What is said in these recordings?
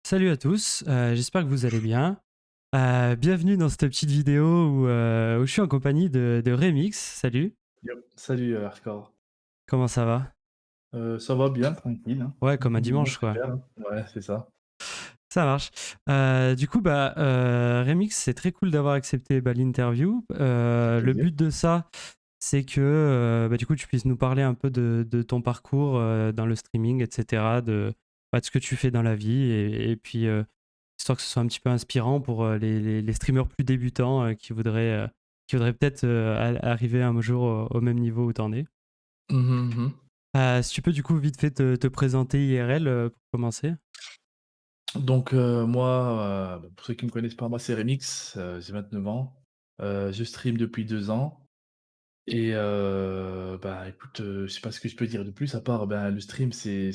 Salut à tous, j'espère que vous allez bien. Bienvenue dans cette petite vidéo où je suis en compagnie de Remix. Salut, Yep. Salut, Hardcore. comment ça va? Ça va bien, tranquille, hein. Ouais, comme un Dimanche dimanche quoi. super, hein. Ouais, c'est ça. Ça marche. Remix, c'est très cool d'avoir accepté l'interview. Avec Le plaisir. but de ça, c'est que du coup tu puisses nous parler un peu de ton parcours dans le streaming, etc., de ce que tu fais dans la vie et puis histoire que ce soit un petit peu inspirant pour les streamers plus débutants qui voudraient peut-être arriver un jour au même niveau où t'en es. Mmh mh, mmh. Si tu peux du coup vite fait te présenter IRL pour commencer. Donc moi, pour ceux qui me connaissent pas, moi c'est Remix, j'ai 29 ans. Je stream depuis 2 ans et bah, écoute, je sais pas ce que je peux dire de plus à part, ben, le stream c'est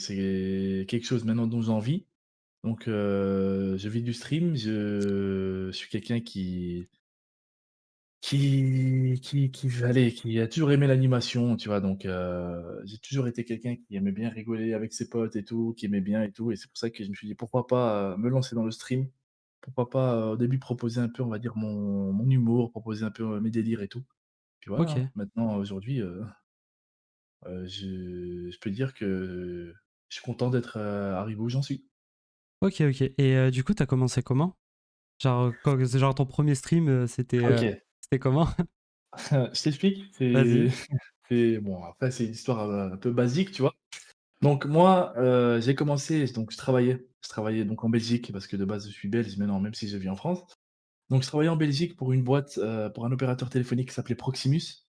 quelque chose maintenant dont j'en vis. Donc je vis du stream, je suis quelqu'un qui a toujours aimé l'animation, tu vois? Donc j'ai toujours été quelqu'un qui aimait bien rigoler avec ses potes et tout, qui aimait bien et tout et c'est pour ça que je me suis dit: «Pourquoi pas, me lancer dans le stream?» Pourquoi pas, au début proposer un peu, on va dire, mon humour, proposer un peu, mes délires et tout. Puis voilà, hein. Ok, Maintenant aujourd'hui, je peux dire que je suis content d'être, arrivé où j'en suis. ok, ok. Et du coup, t'as commencé comment? Genre ton premier stream, OK. c'était comment? Je t'explique, Vas-y. c'est bon après c'est une histoire, un peu basique, tu vois? Donc moi, j'ai commencé donc je travaillais donc en Belgique parce que de base je suis belge maintenant même si je vis en France. Donc je travaillais en Belgique pour une boîte, pour un opérateur téléphonique qui s'appelait Proximus.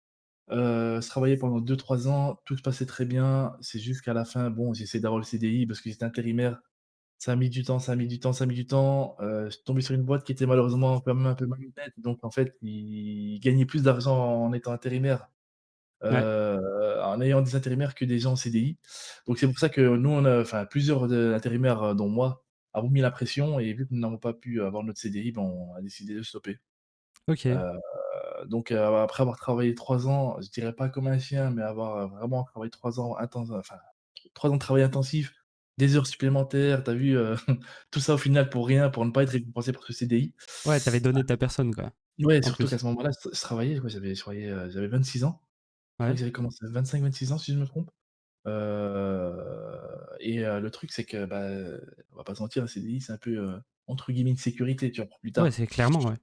Je travaillais pendant 2 3 ans, tout se passait très bien. C'est juste qu'à la fin, bon, j'ai essayé d'avoir le CDI parce que j'étais intérimaire. Ça a mis du temps, ça a mis du temps, ça a mis du temps. Je suis tombé sur une boîte qui était malheureusement quand même un peu mal honnête, donc en fait, ils gagnaient plus d'argent en étant intérimaire Ouais. en ayant des intérimaires que des gens en CDI. Donc c'est pour ça que nous, on a enfin plusieurs de intérimaires, dont moi, avons mis la pression et vu que nous n'avons pas pu avoir notre CDI, ben, on a décidé de stopper. Ok. Donc après avoir travaillé 3 ans, je dirais pas comme un chien, mais avoir, vraiment travaillé 3 ans enfin 3 ans de travail intensif, des heures supplémentaires, tu as vu, tout ça au final pour rien, pour ne pas être récompensé pour ce CDI. Ouais, t'avais donné ta personne quoi. Ouais, En surtout qu'à plus. ce moment-là, je travaillais, ouais, j'avais 26 ans. Je crois Ouais. que j'avais commencé à 25-26 ans si je me trompe. Et le truc c'est que, bah, on va pas se mentir, un CDI c'est un peu, entre guillemets «une sécurité», tu vois? Pour plus Ouais, tard. c'est clairement, ouais.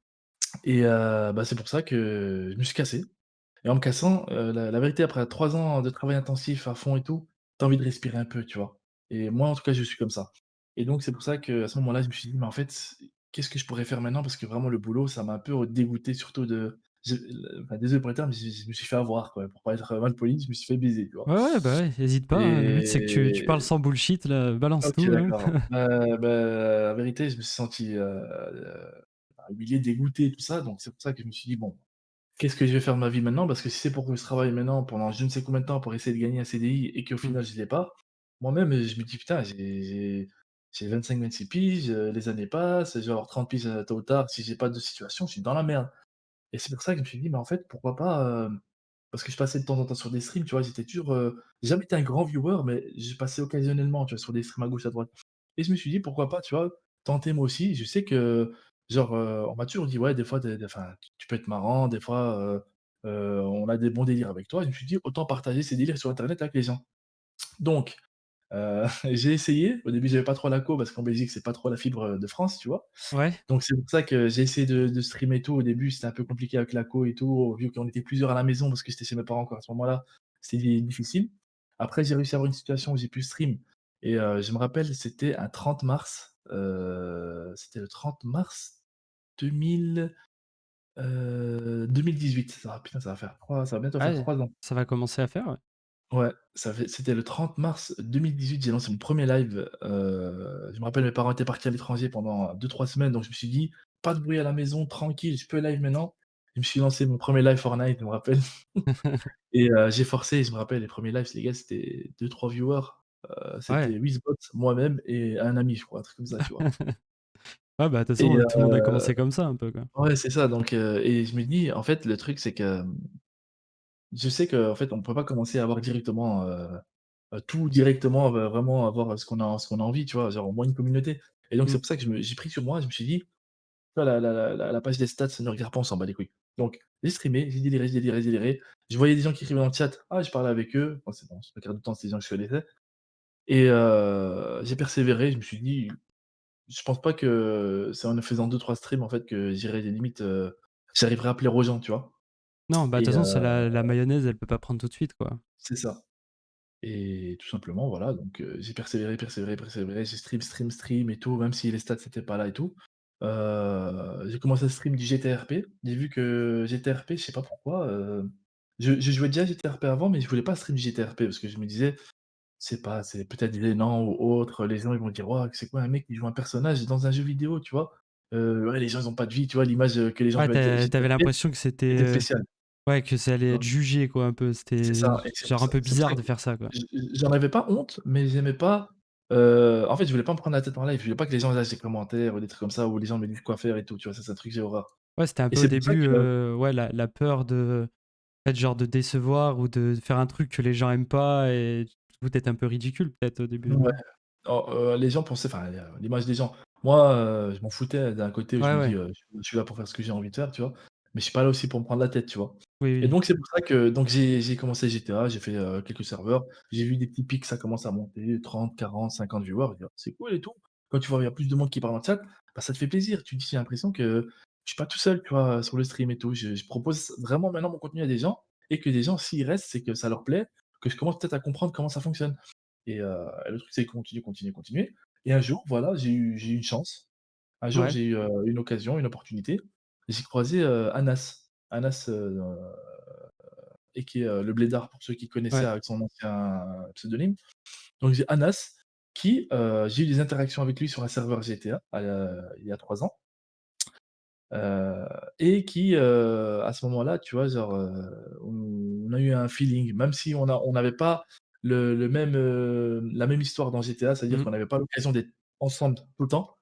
Et bah, c'est pour ça que je me suis cassé. Et en me cassant, la vérité après 3 ans de travail intensif à fond et tout, tu as envie de respirer un peu, tu vois? Et moi en tout cas je suis comme ça. Et donc c'est pour ça qu'à ce moment-là, je me suis dit: «Mais en fait, qu'est-ce que je pourrais faire maintenant?» parce que vraiment le boulot, ça m'a un peu dégoûté surtout de je enfin désolé pour le terme, mais je me suis fait avoir quoi, pour pas être mal poli, je me suis fait baiser, tu vois? Ouais, ouais, bah ouais, hésite pas, hein. Le but c'est que tu parles Et sans bullshit là, balance OK tout, hein. d'accord. La vérité, je me suis senti, humilié, dégoûté, tout ça, donc c'est pour ça que je me suis dit: «Bon, qu'est-ce que je vais faire de ma vie maintenant?» parce que si c'est pour que je travaille maintenant pendant je ne sais combien de temps pour essayer de gagner un CDI et qu'au Mmh. final je l'ai pas, moi-même, je me dis: «Putain, j'ai 25-26 piges, les années passent, je vais avoir 30 piges, tôt ou tard, si j'ai pas de situation, je suis dans la merde». Et c'est pour ça que je me suis dit: «Mais en fait, pourquoi pas», parce que je passais de temps en temps sur des streams, tu vois? J'étais toujours, j'ai jamais été un grand viewer, mais je passais occasionnellement, tu vois? Sur des streams à gauche, à droite. Et je me suis dit: «Pourquoi pas?» tu vois? Tenter moi aussi. Je sais que genre, on m'a toujours dit: «Ouais, des fois, tu enfin, tu peux être marrant, des fois, on a des bons délires avec toi». Et je me suis dit: «Autant partager ces délires sur internet avec les gens». Donc j'ai essayé. Au début, j'avais pas trop la parce qu'en Belgique, c'est pas trop la fibre, de France, tu vois? Ouais. Donc c'est pour ça que j'ai essayé de streamer et tout. Au début, c'était un peu compliqué avec la et tout, vu qu'on était plusieurs à la maison parce que j'étais chez mes parents encore à ce moment-là, c'était difficile. Après, j'ai réussi à avoir une situation où j'ai pu stream et je me rappelle, c'était un 30 mars, c'était le 30 mars 2000, 2018. Putain, ça va bientôt faire Ouais, 3 ans. ça va commencer à faire, ouais. Ouais, c'était le 30 mars 2018, j'ai lancé mon premier live, je me rappelle mes parents étaient partis à l'étranger pendant 2 3 semaines, donc je me suis dit: «Pas de bruit à la maison, tranquille, je peux live maintenant». Je me suis lancé mon premier live Fortnite, je me rappelle et j'ai forcé, je me rappelle les premiers lives, les gars, c'était 2 3 viewers, Ouais. c'était Wizbot, moi-même et un ami, je crois, un truc comme ça, tu vois? Ouais, bah, de toute Et façon, tout le monde a commencé comme ça un peu, quoi. ouais, c'est ça, donc et je me dis, en fait, le truc, c'est que, je sais qu'en fait, on peut pas commencer à avoir directement, tout directement, vraiment avoir ce qu'on a envie, tu vois? Genre au moins une communauté et donc Mmh. c'est pour ça que j'ai pris sur moi, je me suis dit: «Tu vois la page des stats, ça ne regarde pas, on s'en bat les couilles». Donc j'ai streamé, j'ai déliré, j'ai déliré, j'ai déliré. Je voyais des gens qui écrivaient dans le chat, ah, je parlais avec eux, bon c'est bon, 3/4 du temps, c'est des gens que je connaissais et j'ai persévéré, je me suis dit: «Je pense pas que c'est en ne faisant 2-3 streams, en fait, que j'irai des limites, j'arriverai à plaire aux gens», tu vois? Non, bah, de toute Et façon, c'est la mayonnaise, elle peut pas prendre tout de suite, quoi. c'est ça. Et tout simplement, voilà, donc j'ai persévéré, persévéré, persévéré, j'ai stream, stream, stream et tout, même si les stats étaient pas là et tout. J'ai commencé à stream du GTRP. J'ai vu que GTRP, je sais pas pourquoi, je jouais déjà à GTRP avant, mais je voulais pas stream GTRP parce que je me disais: c'est peut-être gênant ou autre, les gens ils vont dire: «Waouh, c'est quoi un mec qui joue un personnage dans un jeu vidéo?» tu vois? Ouais, les gens ils ont pas de vie, tu vois? L'image, que les gens Ouais, veulent de tu GTRP l'impression que c'était, était spéciale, ouais, que ça allait tu être vois? jugé, quoi, un peu. C'est C'était ça et genre un peu c'est pour ça bizarre que de faire ça, quoi. j'en avais pas honte, mais j'aimais pas, en fait, je voulais pas me prendre la tête en live. Je voulais pas que les gens lâchent des commentaires ou des trucs comme ça, où les gens me disent quoi faire et tout, tu vois? Ça, c'est un truc que j'ai horreur Ouais, c'était un et peu au c'est pour ça début, que ouais, la peur de, en fait, genre de décevoir ou de faire un truc que les gens aiment pas et ou d'être un peu ridicule, peut-être, au début, ouais, non? les gens pensaient enfin, l'image des gens. Moi, je m'en foutais d'un côté où je Ouais, me dis, ouais. «Je suis là pour faire ce que j'ai envie de faire», tu vois? Mais je suis pas là aussi pour me prendre la tête, tu vois? Oui, Et oui. donc c'est pour ça que donc j'ai commencé GTA, j'ai fait, quelques serveurs, j'ai vu des petits pics, ça commence à monter, 30, 40, 50 viewers, je dis: «Ah, c'est cool et tout». Quand tu vois, il y a plus de monde qui parle dans le chat, bah, ça te fait plaisir. Tu te dis: «J'ai l'impression que je suis pas tout seul», tu vois, sur le stream et tout. Je propose vraiment maintenant mon contenu à des gens et que des gens, s'ils restent, c'est que ça leur plaît, que je commence peut-être à comprendre comment ça fonctionne et le truc, c'est continuer, continuer, continuer et un jour, voilà, j'ai eu une chance. Un jour, Ouais. j'ai eu, une occasion, une opportunité. J'ai croisé, Anas. Anas, et qui est, le blédard pour ceux qui connaissaient Ouais. avec son ancien pseudonyme. Donc j'ai Anas qui, j'ai eu des interactions avec lui sur un serveur GTA, il y a 3 ans, heu et qui, à ce moment-là, tu vois, genre, on a eu un feeling, même si on n'avait pas le même, la même histoire dans GTA, c'est-à-dire Mmh. qu'on n'avait pas l'occasion d'être ensemble tout le temps.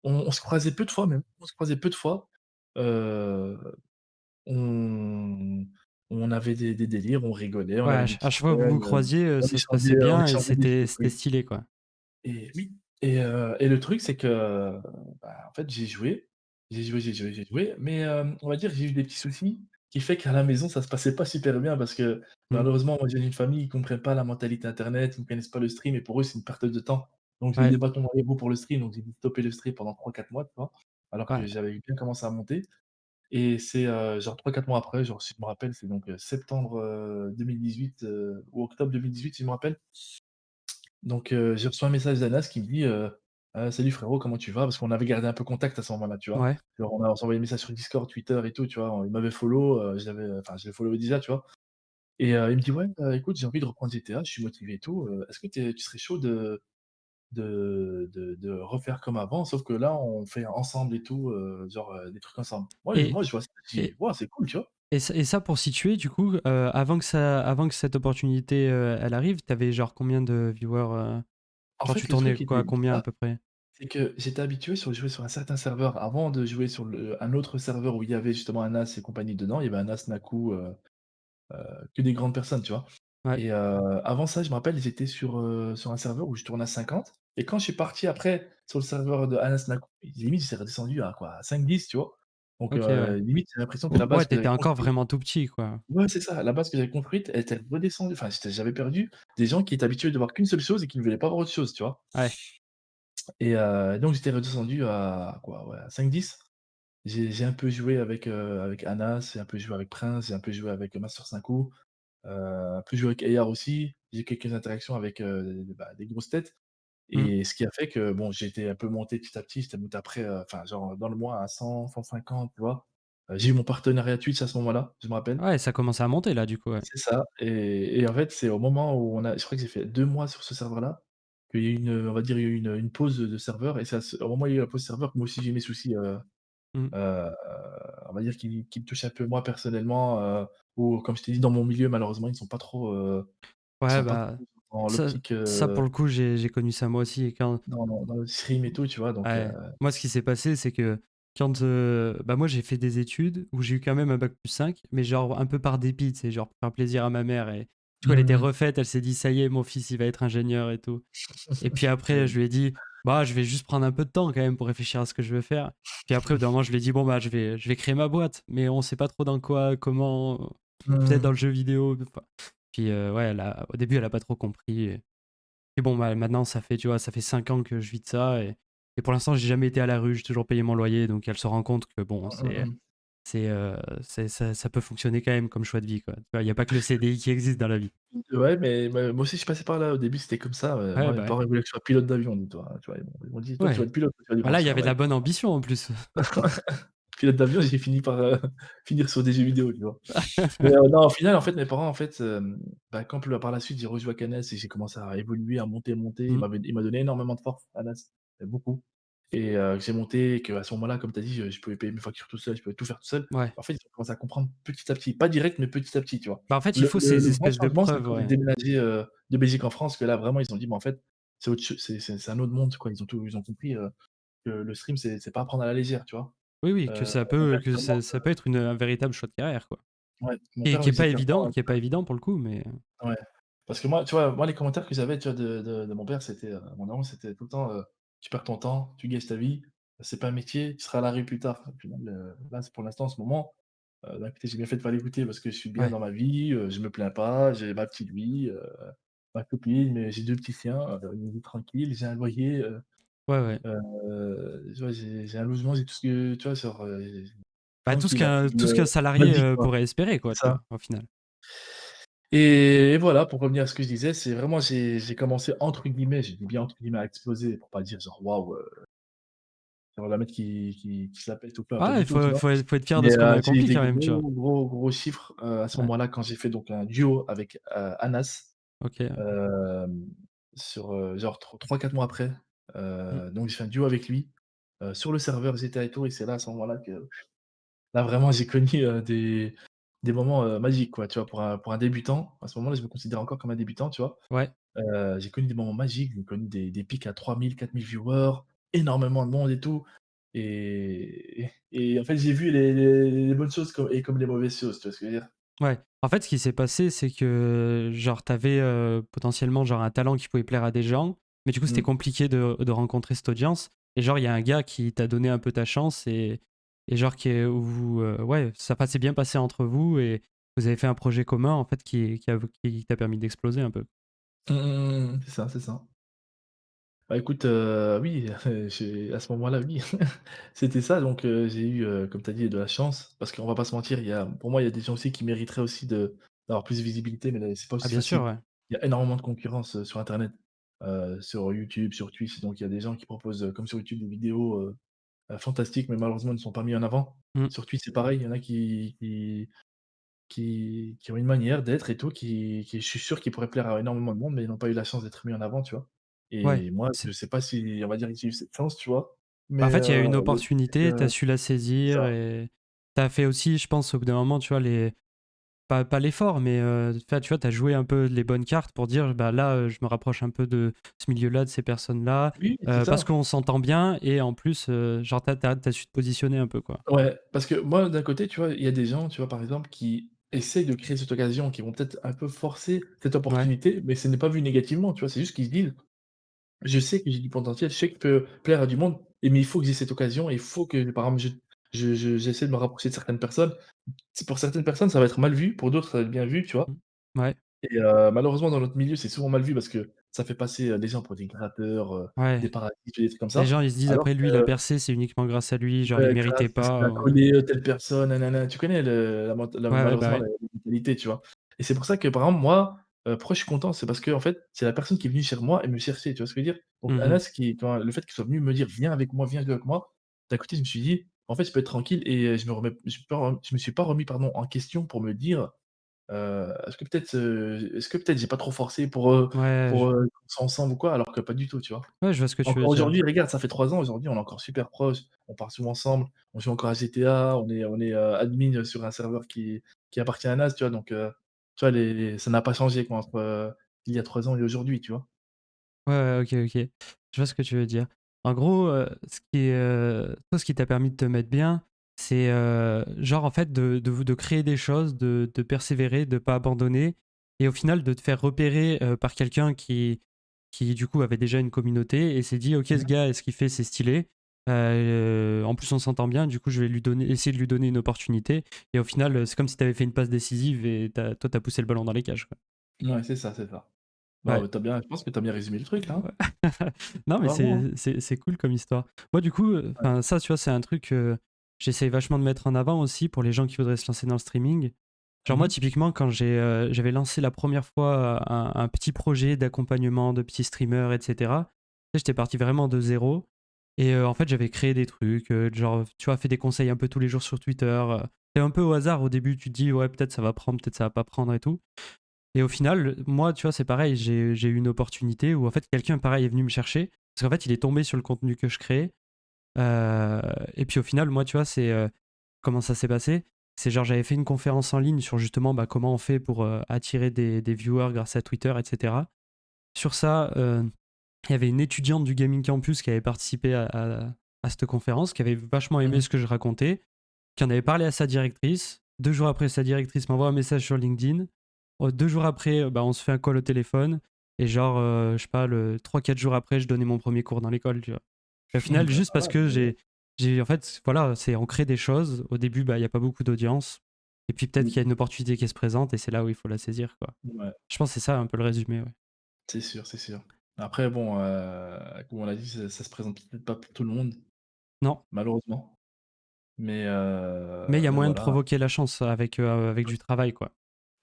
On se croisait peu de fois même, on se croisait peu de fois. Heu, on on avait des délires, on rigolait, on Ouais, avait des à petites chaque fois que vous vannes, vous croisiez, ça se passait on bien et échangeait des c'était trucs. stylé, quoi. Et oui et le truc, c'est que, bah, en fait, j'ai joué, j'ai joué, j'ai joué, j'ai joué, mais on va dire, j'ai eu des petits soucis qui fait qu'à la maison, ça se passait pas super bien parce que Mmh. malheureusement, moi, je viens d'une famille, ils comprennent pas la mentalité internet, ils ne connaissent pas le stream et pour eux, c'est une perte de temps. Donc j'ai eu Ouais, des bâtons dans les roues pour le stream, donc j'ai dû stopper le stream pendant 3, 4 mois, tu vois? Alors ouais. que j'avais bien commencé à monter et c'est, genre 3, 4 mois après, genre si je me rappelle, c'est donc, septembre, 2018, ou octobre 2018 si je me rappelle. Donc j'ai reçu un message d'Anas qui me dit, «Salut frérot, comment tu vas?» parce qu'on avait gardé un peu contact à ce moment-là, tu vois? Ouais. Genre on s'envoyait des messages sur Discord, Twitter et tout, tu vois? Il m'avait follow, enfin je l'ai followé déjà, tu vois? Et il me dit: «Ouais, écoute, j'ai envie de reprendre GTA, je suis motivé et tout, est-ce que tu serais chaud de refaire comme avant, sauf que là on fait ensemble et tout, genre, des trucs ensemble?» Et Moi je vois ça, je dis: et «Waouh, c'est cool», tu vois? et ça pour situer, du coup, avant que cette opportunité, elle arrive, tu avais genre combien de viewers, En genre tu fait, le tournais truc quoi était à combien à bizarre. peu près? C'est que j'étais habitué sur jouer sur un certain serveur. Avant de jouer sur un autre serveur où il y avait justement Anas et compagnie dedans, il y avait Anas, Nakou, que des grandes personnes, tu vois? Ouais. Et avant ça, je me rappelle, j'étais sur un serveur où je tournais à 50 et quand je suis parti après sur le serveur de Anas, Nakou, limite, j'étais redescendu à quoi? À 5-10, tu vois? Donc OK, ouais. limite, j'ai l'impression que la Ouais, base tu que j'avais étais encore construite vraiment tout petit, quoi. ouais, c'est ça, la base que j'avais construite, elle était redescendue. Enfin, j'avais perdu des gens qui étaient habitués de voir qu'une seule chose et qui ne voulaient pas voir autre chose, tu vois? Ouais. Et donc j'étais redescendu à quoi? Ouais, à 5-10. J'ai un peu joué avec Anas, j'ai un peu joué avec Prince, j'ai un peu joué avec Master Cinco, un peu joué avec Ayar aussi. J'ai eu quelques interactions avec, bah, des grosses têtes Mmh. et ce qui a fait que bon, j'ai été un peu monté petit à petit, j'étais monté après, enfin genre dans le mois à 100, 150, tu vois? J'ai eu mon partenariat Twitch à ce moment-là, je me rappelle. Ouais, ça commençait à monter là, du coup, ouais. C'est ça et en fait, c'est au moment où je crois que j'ai fait 2 mois sur ce serveur-là, qu'il y a eu on va dire, il y a eu une pause de serveur et c'est au moment où il y a eu la pause serveur que moi aussi j'ai eu mes soucis, Mmh. Heu, on va dire qui me touche un peu moi personnellement, où comme je t'ai dit dans mon milieu malheureusement ils Ouais, sont pas bah, trop dans ça l'optique, ça pour le coup, j'ai connu ça moi aussi et quand dans le stream et tout, tu vois? Donc ouais, moi ce qui s'est passé, c'est que quand, bah, moi j'ai fait des études où j'ai eu quand même un bac+5 mais genre un peu par dépit, tu sais, genre pour faire plaisir à ma mère Du coup, elle était Mmh. refaite, elle s'est dit: «Ça y est, mon fils, il va être ingénieur et tout». Et puis après, je lui ai dit: «Bah, je vais juste prendre un peu de temps quand même pour réfléchir à ce que je veux faire». Puis après, au bout d'un moment, je lui ai dit: «Bon, bah, je vais créer ma boîte, mais on sait pas trop dans quoi, comment, peut-être dans Mmh. le jeu vidéo». Enfin, puis ouais, au début, elle a pas trop compris. Et bon, bah, maintenant, ça fait, tu vois, ça fait 5 ans que je vis de ça. Et pour l'instant, j'ai jamais été à la rue, j'ai toujours payé mon loyer. Donc elle se rend compte que bon, Mmh mh, mmh. ça peut fonctionner quand même comme choix de vie, quoi. Tu vois, il n'y a pas que le CDI qui existe dans la vie. Ouais, mais moi aussi je suis passé par là. Au début, c'était comme ça, Ouais, moi mes bah ouais. parents ils voulaient que je sois pilote d'avion, dis-toi, hein, tu vois? Ils m'ont dit: «Toi, tu vas Ouais. être pilote, tu vas du Bah là, il y franchir». avait de Ouais. la bonne ambition en plus. Pilote d'avion, j'ai fini par, finir sur des jeux vidéo, tu vois? Mais non, au final, en fait, mes parents, en fait, bah, quand par la suite, j'ai rejoint Cannes et j'ai commencé à évoluer, à monter, Mmh. il m'a donné énormément de force, Anas, beaucoup et que j'ai monté et qu'à ce moment-là, comme tu as dit, je pouvais payer mes factures tout seul, je pouvais tout faire tout seul. Ouais. En fait, j'ai commencé à comprendre petit à petit, pas direct, mais petit à petit, tu vois? Bah, en fait, il faut ces Le grand espèces de changement, c'est preuves, quand j'ai ouais. déménagé, de Belgique en France, que là, vraiment, ils ont dit: «Mais en fait, c'est autre cho c'est un autre monde, quoi». Ils ont compris, que le stream, c'est pas à prendre à la légère, tu vois? Oui, oui, Mon père, clairement, ça peut être un véritable choix de carrière, quoi. ouais, mon Qui père qui me est disait pas clairement, évident, qui est pas évident pour le coup, mais ouais. Parce que moi, tu vois, moi, les commentaires que j'avais, tu vois, de mon père, c'était, mon daron, c'était tout le temps, «Tu perds ton temps, tu gâches ta vie, c'est pas un métier, tu seras à la rue plus tard». Au final, là, c'est pour l'instant, en ce moment, d'un côté, j'ai bien fait de pas l'écouter parce que je suis bien ouais. dans ma vie, je me plains pas, j'ai ma petite vie, ma copine, mais j'ai 2 petits chiens, une vie tranquille, j'ai un loyer, Ouais, ouais. tu vois, j'ai un logement, j'ai tout ce que tu vois, genre, Bah, tranquille, un tout ce style, qu'un salarié, basique, quoi. pourrait espérer, quoi, C'est tu vois, ça. au final. Et voilà, pour revenir à ce que je disais, c'est vraiment j'ai commencé entre guillemets, j'ai dit bien entre guillemets «à exploser» pour pas dire genre waouh, genre la meute qui se la pète ou pas Ah, du il tout, tu vois? faut être fier de Mais ce qu'on a j'ai eu accompli des quand même, tu vois? gros chiffres, à ce Ouais, moment-là quand j'ai fait donc un duo avec, Anas, OK. hem, sur, genre 3-4 mois après, Mmh. donc j'ai fait un duo avec lui, sur le serveur GTA et tout et c'est là à ce moment-là que là vraiment j'ai connu, des moments, magiques quoi, tu vois? Pour un débutant, à ce moment-là, je me considère encore comme un débutant, tu vois? Ouais, J'ai connu des moments magiques, j'ai connu des pics à 3 000-4 000 viewers, énormément de monde et tout et en fait, j'ai vu les bonnes choses comme les mauvaises choses, tu vois ce que je veux dire? ouais. En fait, ce qui s'est passé, c'est que, genre, tu avais, potentiellement, genre, un talent qui pouvait plaire à des gens, mais du coup, c'était Mmh. compliqué de rencontrer cette audience et genre, il y a un gars qui t'a donné un peu ta chance et genre, où vous, ouais, ça s'est bien passé entre vous et vous avez fait un projet commun, en fait, qui t'a permis d'exploser un peu. C'est ça, c'est ça. Bah, écoute, oui, j'ai à ce moment-là, oui, c'était ça donc j'ai eu, comme tu as dit, de la chance parce qu'on va pas se mentir, pour moi, il y a des gens aussi qui mériteraient aussi d'avoir plus de visibilité, mais là, c'est pas Ah aussi bien sûr, facile. ouais. Il y a énormément de concurrence, sur internet, sur YouTube, sur Twitch, donc il y a des gens qui proposent, comme sur YouTube, des vidéos, fantastiques, mais malheureusement ne sont pas mis en avant. Mmh. Sur Twitch, c'est pareil, il y en a qui ont une manière d'être et tout, qui je suis sûr qu'ils pourraient plaire à énormément de monde, mais ils n'ont pas eu la chance d'être mis en avant, tu vois? Ouais, Et moi, c'est je sais pas si on va dire que j'ai eu cette chance, tu vois? bah, en Mais fait, il y a eu une le truc c'est opportunité, tu que as su la c'est saisir ça. et tu as fait aussi, je pense, au bout d'un moment, tu vois, pas l'effort, mais enfin, tu vois, tu as joué un peu les bonnes cartes pour dire: «Bah, là, je me rapproche un peu de ce milieu-là, de ces personnes-là, Oui, c'est parce ça. qu'on s'entend bien» et en plus, genre, tu as su te positionner un peu, quoi. Ouais, parce que moi, d'un côté, tu vois, il y a des gens, tu vois, par exemple, qui essayent de créer cette occasion, qui vont peut-être un peu forcer cette Ouais. opportunité, mais ce n'est pas vu négativement, tu vois? C'est juste qu'ils se disent: «Je sais que j'ai du potentiel, je sais que je peux plaire à du monde, mais il faut que j'ai cette occasion et il faut que, par exemple, j'essaie de me rapprocher de certaines personnes». C'est pour certaines personnes, ça va être mal vu, pour d'autres, ça va être bien vu, tu vois? Mmh. Ouais, Et malheureusement, dans notre milieu, c'est souvent mal vu parce que ça fait passer, les gens pour des gratteur, ouais. des parasites, des trucs comme Les ça. gens, ils se disent Alors après: «Lui, il a que percé, c'est uniquement grâce à lui, genre, il ouais, grave, méritait parce qu'il pas», a collé, telle personne, nanana. Tu connais le la ment la ouais, ouais, bah, malheureusement ouais. la mentalité, tu vois? Et c'est pour ça que, par exemple, moi, pourquoi je suis content? C'est parce qu'en fait, c'est la personne qui est venue chez moi et me chercher, tu vois ce que je veux dire? Donc Mmh. Anas quand le fait qu'il soit venu me dire: «Viens avec moi, viens jouer avec moi», d'un côté, je me suis dit: «En fait, je peux être tranquille» et je me suis pas remis, pardon, en question pour me dire: est-ce que peut-être j'ai pas trop forcé Ouais, qu'on soit ensemble ou quoi? Alors que pas du tout, tu vois? ouais, je vois ce que tu veux Encore dire. aujourd'hui, regarde, ça fait 3 ans, aujourd'hui, on est encore super proches, on part souvent ensemble, on joue encore à GTA, on est, admin, sur un serveur qui appartient à NAS, tu vois? Donc tu vois, ça n'a pas changé quoi entre, il y a 3 ans et aujourd'hui, tu vois? Ouais, ouais, OK, OK. Je vois ce que tu veux dire. En gros, toi, ce qui t'a permis de te mettre bien, c'est, genre, en fait, de créer des choses, de persévérer, de pas abandonner et au final de te faire repérer, par quelqu'un qui du coup avait déjà une communauté et s'est dit: «OK, Mmh ce mh. gars, ce qu'il fait, c'est stylé. En plus on s'entend bien, du coup je vais lui donner essayer de lui donner une opportunité», et au final, c'est comme si tu avais fait une passe décisive et tu as poussé le ballon dans les cages, quoi. Ouais, c'est ça, c'est ça. Ouais. Bah, tu bien je pense que tu as bien résumé le truc, hein. Ouais. Non, mais Bravo, hein. c'est cool comme histoire. Moi, du coup, Ouais. enfin, ça, tu vois, c'est un truc que j'essaie vachement de mettre en avant aussi pour les gens qui voudraient se lancer dans le streaming. Genre Mmh moi, mh. typiquement, quand j'avais lancé la première fois un petit projet d'accompagnement de petits streamers, et cetera, tu sais, j'étais parti vraiment de zéro et en fait, j'avais créé des trucs, genre, tu vois, fait des conseils un peu tous les jours sur Twitter, c'est un peu au hasard au début, tu te dis: «Ouais, peut-être ça va prendre, peut-être ça va pas prendre et tout». Et au final, moi, tu vois, c'est pareil, j'ai eu une opportunité où en fait quelqu'un pareil est venu me chercher parce qu'en fait, il est tombé sur le contenu que je créais, heu et puis au final, moi, tu vois, comment ça s'est passé? C'est genre j'avais fait une conférence en ligne sur justement, bah, comment on fait pour, attirer des viewers grâce à Twitter, et cetera. Sur ça, il y avait une étudiante du Gaming Campus qui avait participé à cette conférence, qui avait vachement Mmh aimé mh. ce que je racontais, qui en avait parlé à sa directrice. 2 jours après, sa directrice m'envoie un message sur LinkedIn. 2 jours après, bah, on se fait un call au téléphone et genre, je sais pas, le 3-4 jours après, je donnais mon premier cours dans l'école, tu vois? Et au final, Bah, juste parce voilà, que mais j'ai en fait, voilà, c'est on crée des choses. Au début, bah, il y a pas beaucoup d'audience et puis peut-être qu'il y a mmh, une opportunité qui se présente et c'est là où il faut la saisir, quoi. ouais, Je pense que c'est ça un peu le résumé, ouais. c'est sûr, c'est sûr. Après bon, comme on l'a dit, ça se présente peut-être pas pour tout le monde, Non, malheureusement, mais il y a mais moyen de voilà. provoquer la chance avec du travail, quoi.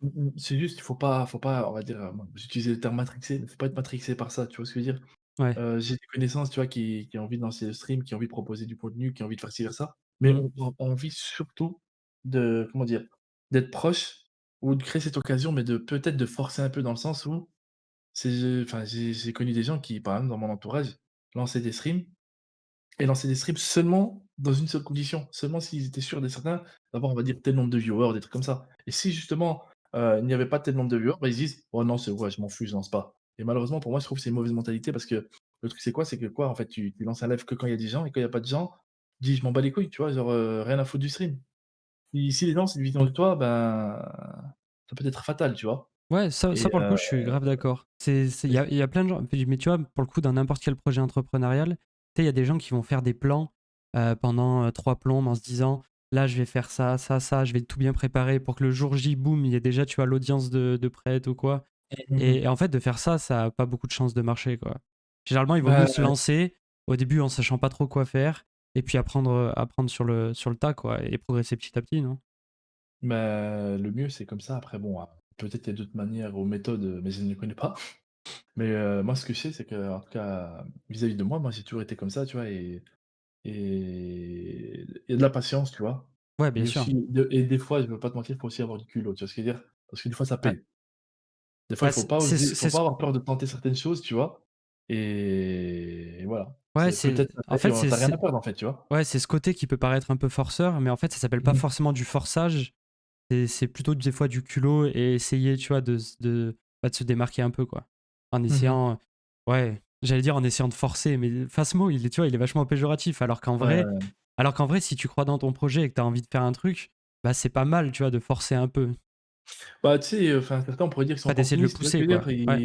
Mmh mh. C'est juste, il faut pas, on va dire, bon, j'utilisais le terme matrixé, il faut pas être matrixé par ça, tu vois ce que je veux dire? Ouais. J'ai des connaissances, tu vois, qui ont envie de lancer le stream, qui ont envie de proposer du contenu, qui ont envie de faire ci, faire ça, mais Mmh. on a envie surtout de, comment dire? D'être proche ou de créer cette occasion, mais de peut-être de forcer un peu dans le sens où enfin, j'ai connu des gens qui, par exemple, dans mon entourage, lançaient des streams et lancer des streams seulement dans une seule condition, seulement s'ils étaient sûrs et certains d'avoir, on va dire, tel nombre de viewers, des trucs comme ça. Et si justement, il n'y avait pas tel nombre de viewers, bah, ils se disent: «Oh non, c'est ouais, je m'en fous, je lance pas». Et malheureusement pour moi, je trouve que c'est une mauvaise mentalité parce que le truc c'est quoi? C'est que quoi, en fait, tu lances un live que quand il y a des gens et quand il y a pas de gens, tu dis: «Je m'en bats les couilles», tu vois? Genre, rien à foutre du stream. Si les gens c'est une vision de toi, ben, ça peut être fatal, tu vois? Ouais, ça Et pour le coup, je suis grave d'accord. Il y a plein de gens, mais tu vois, pour le coup, dans n'importe quel projet entrepreneurial, tu sais, il y a des gens qui vont faire des plans, pendant, 3 plombes en se disant: «Là, je vais faire ça, ça, ça, je vais tout bien préparer pour que le jour J, boum, il y ait déjà, tu vois, l'audience de prête ou quoi», mmh mh. et en fait, de faire ça, ça a pas beaucoup de chances de marcher, quoi. Généralement, il vaut mieux Bah, se lancer au début en sachant pas trop quoi faire et puis apprendre sur le tas, quoi, et progresser petit à petit, non? le mieux, c'est comme ça. Après bon, peut-être il y a d'autres manières ou méthodes, mais je ne les connais pas. Mais, moi ce que je sais, c'est qu'en tout cas, vis-à-vis de moi, j'ai toujours été comme ça, tu vois? Et il y a de la patience, tu vois? Ouais, bien Et sûr. aussi des fois, je ne veux pas te mentir, il faut aussi avoir du culot, tu vois ce que je veux dire? Parce que des fois ça Ouais. paye. Des fois, Bah, il faut pas c'est oser, il faut c'est pas ce avoir peur de tenter certaines choses, tu vois? Et voilà. ouais, C'est c'est peut-être ça en paye, fait, tu rien à perdre en fait, tu vois? ouais, c'est ce côté qui peut paraître un peu forceur, mais en fait, ça s'appelle pas Mmh. forcément du forçage. C'est plutôt des fois du culot et essayer, tu vois, de se démarquer un peu, quoi. En Mmh mh. essayant, ouais, j'allais dire en essayant de forcer, mais enfin, ce mot, il est, tu vois, il est vachement péjoratif. Ouais. Alors qu'en vrai, si tu crois dans ton projet et que tu as envie de faire un truc, bah, c'est pas mal, tu vois, de forcer un peu. Bah, tu sais, enfin certains on pourrait dire qu'ils sont Enfin, d'essayer de le opportunistes, tu vois ce pousser, que je veux quoi. dire? Ouais.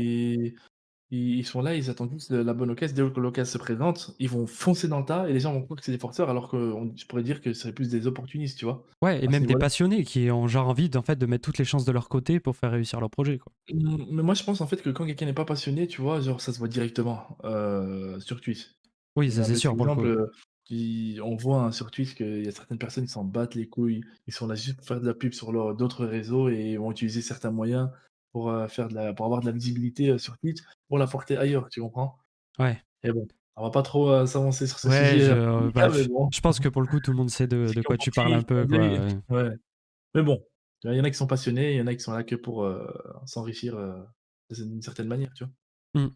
Ils sont là, ils attendent juste la bonne occasion. Dès que l'occasion se présente, ils vont foncer dans le tas et les gens vont croire que c'est des forceurs alors que je pourrais dire que ce serait plus des opportunistes, tu vois? Ouais, et À ce même des niveau-là. passionnés qui ont genre envie d'en fait, de mettre toutes les chances de leur côté pour faire réussir leur projet, quoi. Mais moi je pense en fait que quand quelqu'un n'est pas passionné, tu vois, genre ça se voit directement, sur Twitch. Oui, Je donne ça un c'est bête sûr pour le coup, exemple, ouais. on voit, hein, sur Twitch qu'il y a certaines personnes qui s'en battent les couilles. Ils sont là juste pour faire de la pub sur leurs d'autres réseaux et vont utiliser certains moyens pour avoir de la visibilité, sur Twitch, pour la porter ailleurs, tu comprends? Ouais. Et bon, on va pas trop, s'avancer sur ce Ouais, sujet, délicat, mais bon, je pense que pour le coup, tout le monde sait ceux de qui ont quoi tu parles compris, un qui ont peu, dit quoi, ouais. ouais, mais bon, tu vois, il y en a qui sont passionnés, il y en a qui sont là que pour, s'enrichir, d'une certaine manière, tu vois? Mmh.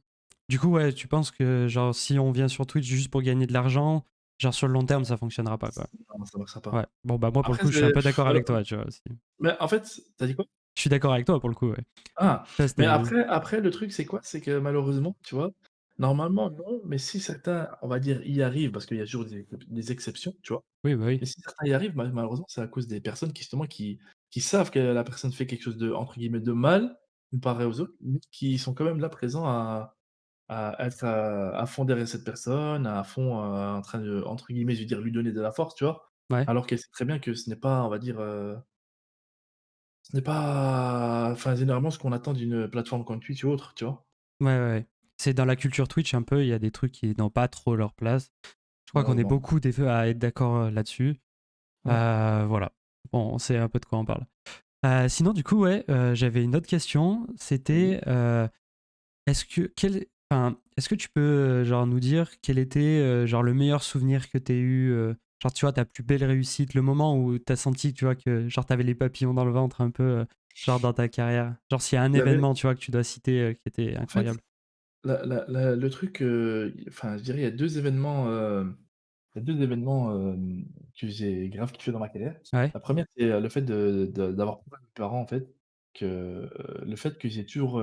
Du coup, ouais, tu penses que genre si on vient sur Twitch juste pour gagner de l'argent, genre sur le long terme, ça fonctionnera pas, quoi? Non, ça marchera Ouais. pas. Bon, bah, moi, pour le Après coup, je suis un c'est peu d'accord alors avec toi, tu vois, aussi. mais en fait, tu as dit quoi? Je suis d'accord avec toi pour le coup, ouais. Ah! Ça, Mais c'était après le truc c'est quoi? C'est que malheureusement, tu vois, normalement non, mais si certains, on va dire, y arrivent, parce qu'il y a toujours des exceptions, tu vois? oui, bah, oui. Mais si certains y arrivent, malheureusement, c'est à cause des personnes qui justement qui savent que la personne fait quelque chose de, entre guillemets, «de mal», comparé aux autres, mais qui sont quand même là présents à être à fond derrière cette personne, à fond, en train de, entre guillemets, je veux dire, «lui donner de la force», tu vois? Ouais. Alors qu'elle sait très bien que ce n'est pas, on va dire, ce n'est pas, enfin, généralement ce qu'on attend d'une plateforme comme Twitch ou autre, tu vois? Ouais, ouais, ouais. C'est dans la culture Twitch un peu, il y a des trucs qui n'ont pas trop leur place. Je crois qu'on est Malheureusement. beaucoup à être d'accord là-dessus. Ouais. Voilà. Bon, on sait un peu de quoi on parle. Sinon, du coup, ouais, j'avais une autre question. Oui. C'était, est-ce que tu peux genre nous dire quel était genre le meilleur souvenir que tu eu, genre tu vois ta plus belle réussite, le moment où tu as senti tu vois que genre tu avais les papillons dans le ventre un peu, genre dans ta carrière. Genre s'il y a un Il y avait, événement tu vois que tu dois citer qui était en fait, incroyable. le truc, enfin, je dirais, il y a 2 événements, il y a 2 événements, que j'ai grave kiffé dans ma carrière. Ouais. La première, c'est, le fait d'avoir prouvé à mes parents, en fait, que, le fait que j'ai toujours,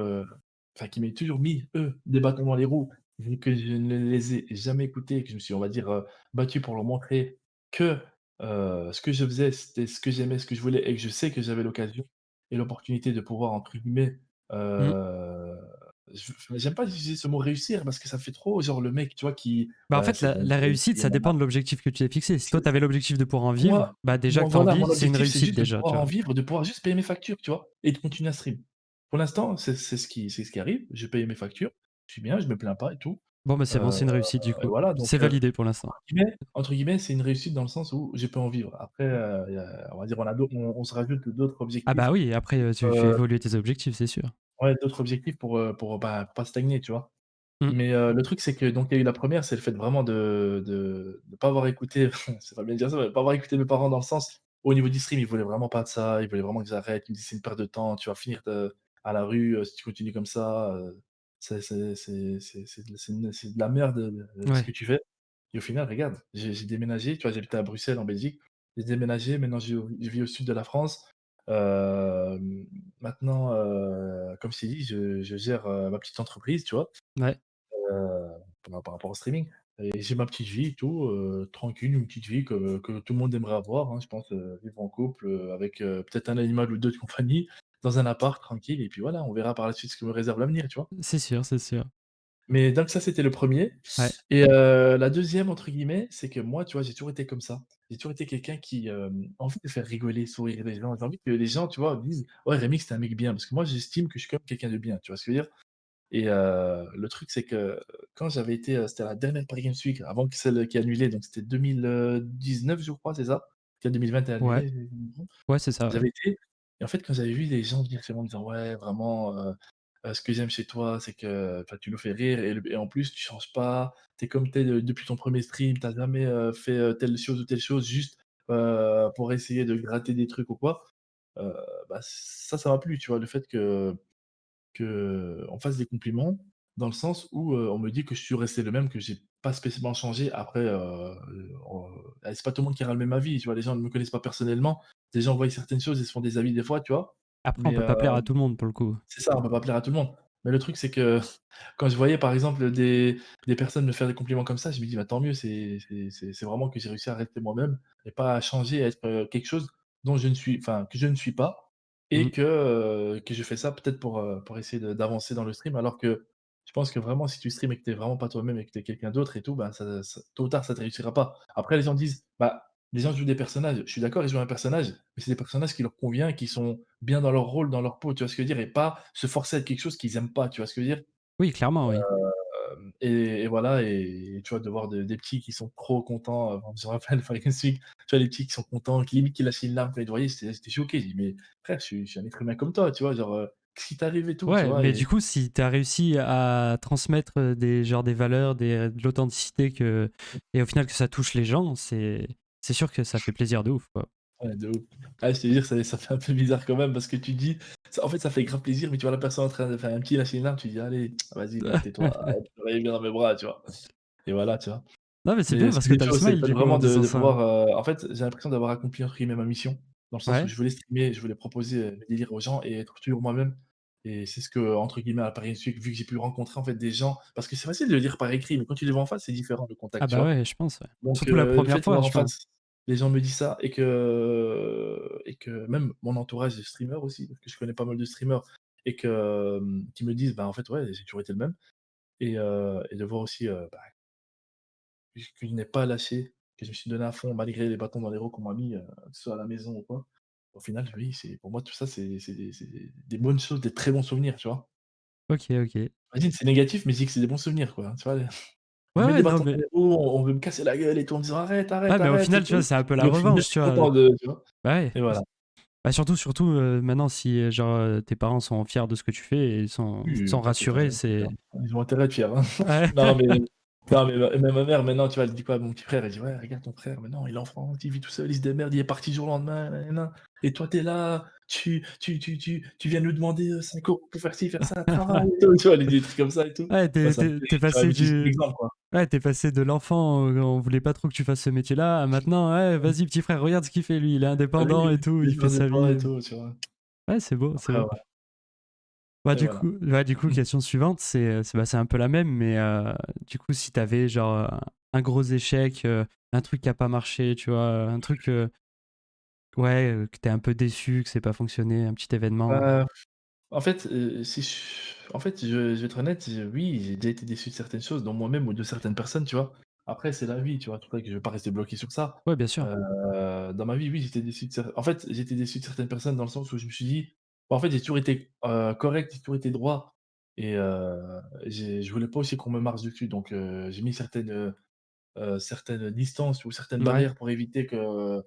enfin, qu'ils m'aient toujours mis, eux, des bâtons dans les roues, vu que je ne les ai jamais écoutés, que je me suis, on va dire, battu pour leur montrer que, ce que je faisais, c'était ce que j'aimais, ce que je voulais, et que je sais que j'avais l'occasion et l'opportunité de pouvoir, entre guillemets, Mmh. enfin, j'aime pas utiliser ce mot «réussir» parce que ça fait trop genre le mec, tu vois, qui, Bah, en fait, c'est bon, la j'ai réussite, essayé, ça dépend nanana. de l'objectif que tu t'es fixé. Si toi, C'est tu avais l'objectif de pouvoir en vivre, moi bah, déjà moi que tu en voilà, mon vis, c'est une objectif, c'est réussite juste de déjà, tu pouvoir en vois? vivre, de pouvoir juste payer mes factures, tu vois? Et de continuer à stream. Pour l'instant, c'est ce qui arrive, je paye mes factures, je suis bien, je me plains pas et tout, Bon, bah, c'est bon, heu c'est une réussite du et coup. voilà, donc C'est validé pour l'instant. entre guillemets, c'est une réussite dans le sens où je peux en vivre. Après, il y a, on va dire, on se rajoute d'autres Ah bah objectifs, oui, après, tu fais heu, évoluer tes objectifs, c'est sûr. ouais, d'autres objectifs pour, bah, pas stagner, tu vois? Mmh. Mais le truc, c'est que donc il y a eu la première, c'est le fait vraiment de pas avoir écouté, c'est pas bien de dire ça, mais de pas avoir écouté mes parents dans le sens, au niveau du stream, ils voulaient vraiment pas de ça, ils voulaient vraiment que j'arrête. Ils me disaient: «C'est une perte de temps, tu vas finir à la rue, si tu continues comme ça, c'est de la merde, ce Ouais, que tu fais», et au final, regarde, j'ai déménagé, tu vois? J'habitais à Bruxelles, en Belgique. J'ai déménagé, maintenant je vis au sud de la France. Maintenant, comme je t'ai dit, je gère, ma petite entreprise, tu vois? ouais. Heu, par rapport au streaming, et j'ai ma petite vie et tout, tranquille, une petite vie que tout le monde aimerait avoir, hein, je pense, vivre en couple, avec, peut-être un animal ou 2 de compagnie, dans un appart tranquille, et puis voilà, on verra par la suite ce que me réserve l'avenir, tu vois? C'est sûr, c'est sûr. Mais donc ça, c'était le premier. Ouais. Et la deuxième entre guillemets, c'est que moi, tu vois, j'ai toujours été comme ça. J'ai toujours été quelqu'un qui, a envie de faire rigoler, sourire les gens. J'ai envie que les gens, tu vois, disent: «Ouais, Rémi, c'est un mec bien», parce que moi, j'estime que je suis quand même quelqu'un de bien, tu vois ce que je veux dire? Et le truc, c'est que quand j'avais été, c'était la dernière Paris Games Week avant que celle qui est annulée, donc c'était 2019, je crois, c'est ça? Parce que 2020 est Ouais. annulé, si je me trompe. Ouais, c'est ça, ouais. J'avais été, et en fait, quand j'avais vu des gens venir chez moi en me disant: «Ouais, vraiment, ce que j'aime chez toi, c'est que, enfin, tu nous fais rire, et en plus, tu changes pas, tu es comme tu es depuis ton premier stream, tu as jamais, fait, telle chose ou telle chose juste, pour essayer de gratter des trucs ou quoi», heu, bah, ça m'a plu, tu vois? Le fait qu'on fasse des compliments, dans le sens où, on me dit que je suis resté le même, que j'ai pas spécialement changé. Après, c'est pas tout le monde qui aura le même avis, tu vois? Les gens ne me connaissent pas personnellement. Les gens voient certaines choses et se font des avis des fois, tu vois? Après, on Mais, peut pas plaire à tout le monde pour le coup. c'est ça, on peut pas plaire à tout le monde. Mais le truc, c'est que quand je voyais, par exemple, des personnes me faire des compliments comme ça, je me dis: «Bah, tant mieux, c'est vraiment que j'ai réussi à rester moi-même et pas à changer, à être, quelque chose dont je ne suis, enfin, que je ne suis pas, Mmh. et que je fais ça peut-être pour essayer d'avancer dans le stream». Alors que je pense que vraiment, si tu stream et que tu es vraiment pas toi-même et que tu es quelqu'un d'autre et tout, bah, ça tôt ou tard, ça te réussira pas. Après, les gens disent: «Bah, les gens jouent des personnages». Je suis d'accord, ils jouent un personnage, mais c'est des personnages qui leur convient, qui sont bien dans leur rôle, dans leur peau, tu vois ce que je veux dire? Et pas se forcer à être quelque chose qu'ils aiment pas, tu vois ce que je veux dire? Oui, clairement, oui. Et voilà, et tu vois, de voir des petits qui sont trop contents, je me rappelle Fire Week, tu vois, les petits qui sont contents, qui limite qui lâchaient une larme quand ils te voyaient, j'étais choqué. J'ai dit: «Mais frère, je suis un être humain comme toi», tu vois? Genre, qu'est-ce qui t'arrive et tout, tu Ouais, vois? mais Et du coup, si tu as réussi à transmettre, des valeurs, de l'authenticité et au final que ça touche les gens, c'est sûr que ça fait plaisir de ouf, quoi. ouais, de ouf. Ah, je te jure, ça fait un peu bizarre quand même parce que tu dis ça, en fait, ça fait grave plaisir, mais tu vois la personne en train de faire un petit lâcher une larme, tu dis: «Allez, vas-y, là, tais-toi, arrête, bien dans mes bras», tu vois? Et voilà, tu vois? Non, mais c'est Mais bien ce parce que que j'ai tu as fait le aussi, c'est le smile fait du coup vraiment en disant de ça. pouvoir, en fait, j'ai l'impression d'avoir accompli entre guillemets «ma mission», dans le sens où Ouais. je voulais streamer, je voulais proposer, mes délires aux gens et être toujours moi-même, et c'est ce que, entre guillemets, à Paris Games Week, vu que j'ai pu rencontrer en fait des gens, parce que c'est facile de le dire par écrit, mais quand tu les vois en face, c'est différent le Ah contact, tu bah vois? ouais, je pense, ouais. Donc Surtout la le fait première de fois, voir en je pense. face, les gens me disent ça, et que même mon entourage de streamers aussi, parce que je connais pas mal de streamers, et que, qu'ils me disent: «Bah, en fait, ouais, j'ai toujours été le même» et de voir aussi, bah, que je n'ai pas lâché, que je me suis donné à fond malgré les bâtons dans les roues qu'on m'a mis, que ce soit à la maison ou quoi. Au final, oui, c'est pour moi tout ça, c'est des bonnes choses, des très bons souvenirs, tu vois? OK, OK. Imagine, c'est négatif, mais je dis que c'est des bons souvenirs, quoi, tu vois? On Ouais, met ouais, des non, bâtons dans mais les roues, on veut me casser la gueule et tout en me disant: «Arrête, ouais, arrête, mais au arrête» et final, tu vois, tout c'est un peu la et au final, revanche, je tu suis vois? content de tu vois? Bah, ouais. Et voilà. Bah, surtout, maintenant si, genre, tes parents sont fiers de ce que tu fais et sont Oui, ça rassurés, c'est clair. c'est Ils ont intérêt à être fiers, hein. ouais. Non, mais non, mais même ma mère maintenant, tu vois, elle dit quoi à mon petit frère? Elle dit: «Ouais, regarde ton frère, maintenant il est en France, il vit tout seul, il se démerde, il est parti du jour au lendemain, nin et toi tu es là, tu viens nous demander, 5 € pour faire ci, faire ça, travaille et tout», tu vois? Des trucs comme ça et tout. Ouais, Ouais, t'es ça me es fait tu rire, tu vois? Elle passé m'utilise comme du exemple, quoi. ouais, tu passé de l'enfant, on voulait pas trop que tu fasses ce métier-là, à maintenant: «Ouais, vas-y petit frère, regarde ce qu'il fait lui, il est Ah indépendant et oui, tout, il il est fait sa indépendant vie». et tout, tu vois? Ouais, c'est beau, c'est Après, beau. voilà Bah, et voilà. du coup, question suivante, c'est un peu la même, mais du coup, si tu avais genre, un gros échec, un truc qui a pas marché, tu vois? Un truc, ouais, que tu es un peu déçu, que c'est pas fonctionné, un petit événement. Bah, en fait, si je en fait, je vais être honnête, oui, j'ai déjà été déçu de certaines choses, dont moi-même ou de certaines personnes, tu vois? Après, c'est la vie, tu vois? C'est pour ça que je vais pas rester bloqué sur ça. Ouais, bien sûr. Dans ma vie, oui, j'étais déçu de cer en fait, j'étais déçu de certaines personnes dans le sens où je me suis dit bah, en fait, j'ai toujours été, correct, j'ai toujours été droit et je voulais pas aussi qu'on me marche dessus donc j'ai mis certaines distances ou certaines Ouais. barrières pour éviter que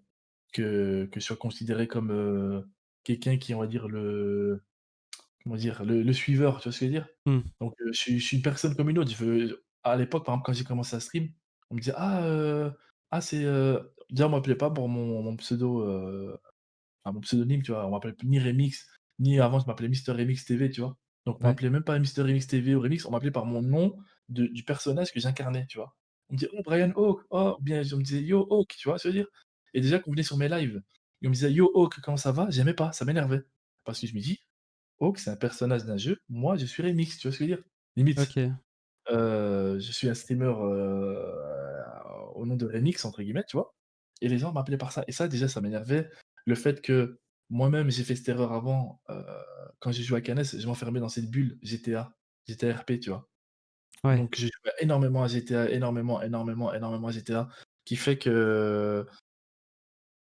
je sois considéré comme, quelqu'un qui, on va dire, comment dire? Le suiveur, tu vois ce que je veux dire? Mmh. Donc je suis une personne comme une autre. Je veux à l'époque, par exemple, quand j'ai commencé à stream, on me disait: «Ah, c'est, déjà on m'appelait pas pour mon pseudo, enfin mon pseudonyme, tu vois? On m'appelait ni Remix, ni avant je m'appelais Mister Remix TV, tu vois? Donc on Ouais. m'appelait même pas Mister Remix TV ou Remix, on m'appelait par mon nom du personnage que j'incarnais, tu vois? On me disait: «Oh Brian Hawk, oh» ou bien on me disait: «Yo Hawk», tu vois ce que je veux dire? Et déjà quand on venait sur mes lives et on me disait: «Yo Hawk, comment ça va?» J'aimais pas, ça m'énervait. Parce que je me dis: Hawk, c'est un personnage d'un jeu, moi je suis Remix, tu vois ce que je veux dire? Limite, OK. je suis un streamer, au nom de Remix entre guillemets, tu vois? Et les gens m'appelaient par ça et ça déjà ça m'énervait. Le fait que moi-même j'ai fait cette erreur avant, quand j'ai joué à Canes, je m'enfermais dans cette bulle GTA, GTA RP, tu vois? Ouais. Donc j'ai joué énormément à GTA, énormément, énormément, énormément à GTA, qui fait que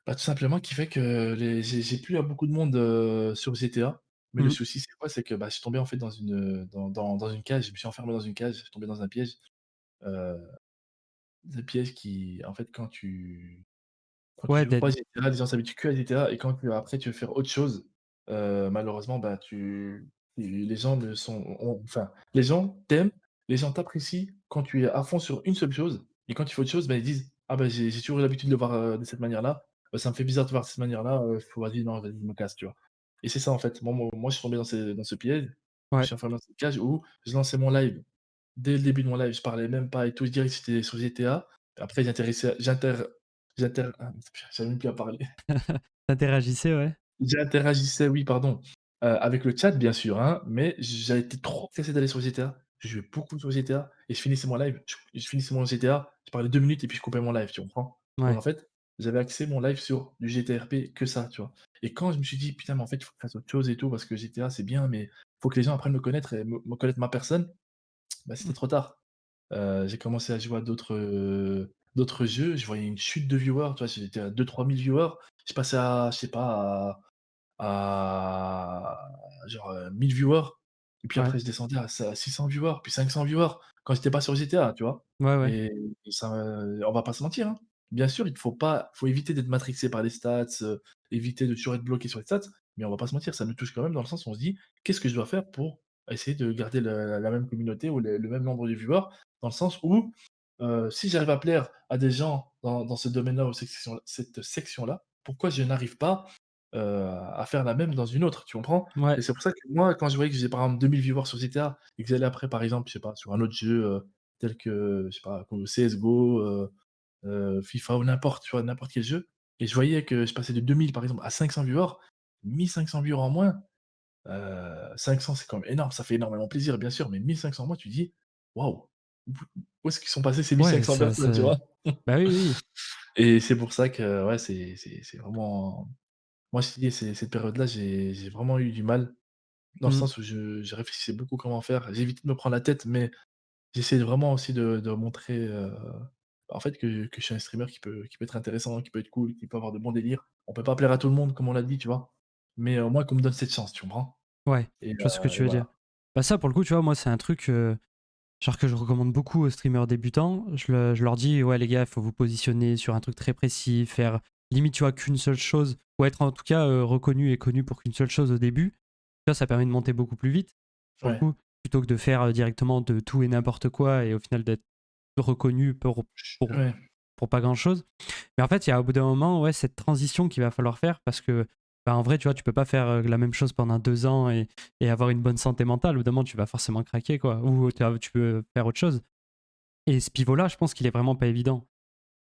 bah, tout simplement qui fait que j'ai plu à beaucoup de monde, sur GTA. Mais le Mmh. souci c'est quoi? C'est que, bah, je suis tombé en fait dans dans une cage, je me suis enfermé dans une cage, je suis tombé dans un piège, heu, un piège qui en fait quand tu Ouais, joues pas à d'être GTA, les gens s'habituent que à GTA et quand après tu veux faire autre chose, malheureusement, bah, les gens ne sont enfin, les gens t'aiment, les gens t'apprécient quand tu es à fond sur une seule chose et quand tu fais autre chose, bah, ils disent: «Ah bah, j'ai toujours eu l'habitude de le voir, de cette manière-là, bah, ça me fait bizarre de te voir de cette manière-là, faut vas-y, non, vas-y, je me casse», tu vois? Et c'est ça en fait, moi je suis tombé dans ce piège, je me ouais. suis enfermé dans cette cage où je lançais mon live. Dès le début de mon live, je parlais même pas et tout, je dirais que c'était sur GTA. Après j'arrive même plus à parler. Tu ouais. J'interagissais, oui, pardon, avec le chat bien sûr, hein, mais j'avais été trop pressé d'aller sur GTA. Je jouais beaucoup sur GTA et je finissais mon live, je finissais mon GTA, je parlais 2 minutes et puis je coupais mon live, tu comprends? Donc en Ouais. fait, j'avais axé mon live sur du GTA RP, que ça, tu vois? Et quand je me suis dit: «Putain, mais en fait, il faut que je fasse autre chose et tout parce que GTA c'est bien, mais faut que les gens apprennent à me connaître et me connaître ma personne», bah, Mmh. c'était trop tard. J'ai commencé à jouer à d'autres jeux, je voyais une chute de viewers, tu vois? J'étais à 2 000-3 000 viewers, je passais à, je sais pas, à genre, 1000 viewers et puis Ouais. après je descendais à 600 viewers, puis 500 viewers quand j'étais pas sur GTA, tu vois? Ouais, ouais. Et ça on va pas se mentir, hein. Bien sûr, faut éviter d'être matrixé par les stats, éviter de toujours être bloqué sur les stats, mais on va pas se mentir, ça nous touche quand même dans le sens où on se dit: «Qu'est-ce que je dois faire pour essayer de garder la même communauté ou le même nombre de viewers?» Dans le sens où, si j'arrive à plaire à des gens dans ce domaine-là ou cette section-là, pourquoi je n'arrive pas à faire la même dans une autre, tu comprends? Ouais. Et c'est pour ça que moi, quand je voyais que j'ai par exemple 2000 viewers sur GTA et que j'allais après par exemple, je sais pas, sur un autre jeu, tel que, je sais pas, comme CS:GO, FIFA ou n'importe, tu vois? N'importe quel jeu et je voyais que je passais de 2000 par exemple à 500 viewers, 1 500 viewers en moins, 500 c'est quand même énorme, ça fait énormément plaisir bien sûr, mais 1 500 en moins tu dis: «Waouh! Où est-ce qu'ils sont passés ces Ouais, 1 500 personnes?» tu vois? bah, oui, oui. Et c'est pour ça que ouais, c'est vraiment moi je te dis, cette période-là, j'ai vraiment eu du mal dans le Mmh. sens où je réfléchissais beaucoup comment faire. J'évitais de me prendre la tête, mais j'essaie vraiment aussi de montrer, en fait, que je suis un streamer qui peut être intéressant, qui peut être cool, qui peut avoir de bons délires. On peut pas plaire à tout le monde comme on l'a dit, tu vois? Mais au moins qu'on me donne cette chance, tu comprends? Ouais, Et je vois ce que et tu veux dire. voilà. Bah, ça, pour le coup, tu vois, moi, c'est un truc, genre que je recommande beaucoup aux streamers débutants. Je leur dis: «Ouais, les gars, il faut vous positionner sur un truc très précis, faire limite, tu vois, qu'une seule chose ou être en tout cas, reconnu et connu pour qu'une seule chose au début». Tu vois, ça permet de monter beaucoup plus vite, pour le Ouais. coup, plutôt que de faire, directement de tout et n'importe quoi et au final d'être reconnu pour Ouais. pour pas grand-chose. Mais en fait, il y a au bout d'un moment, ouais, cette transition qu'il va falloir faire parce que, bah, en vrai, tu vois, tu peux pas faire, la même chose pendant 2 ans et avoir une bonne santé mentale. Au bout d'un moment, tu vas forcément craquer, quoi, ou tu peux faire autre chose et ce pivot-là, je pense qu'il est vraiment pas évident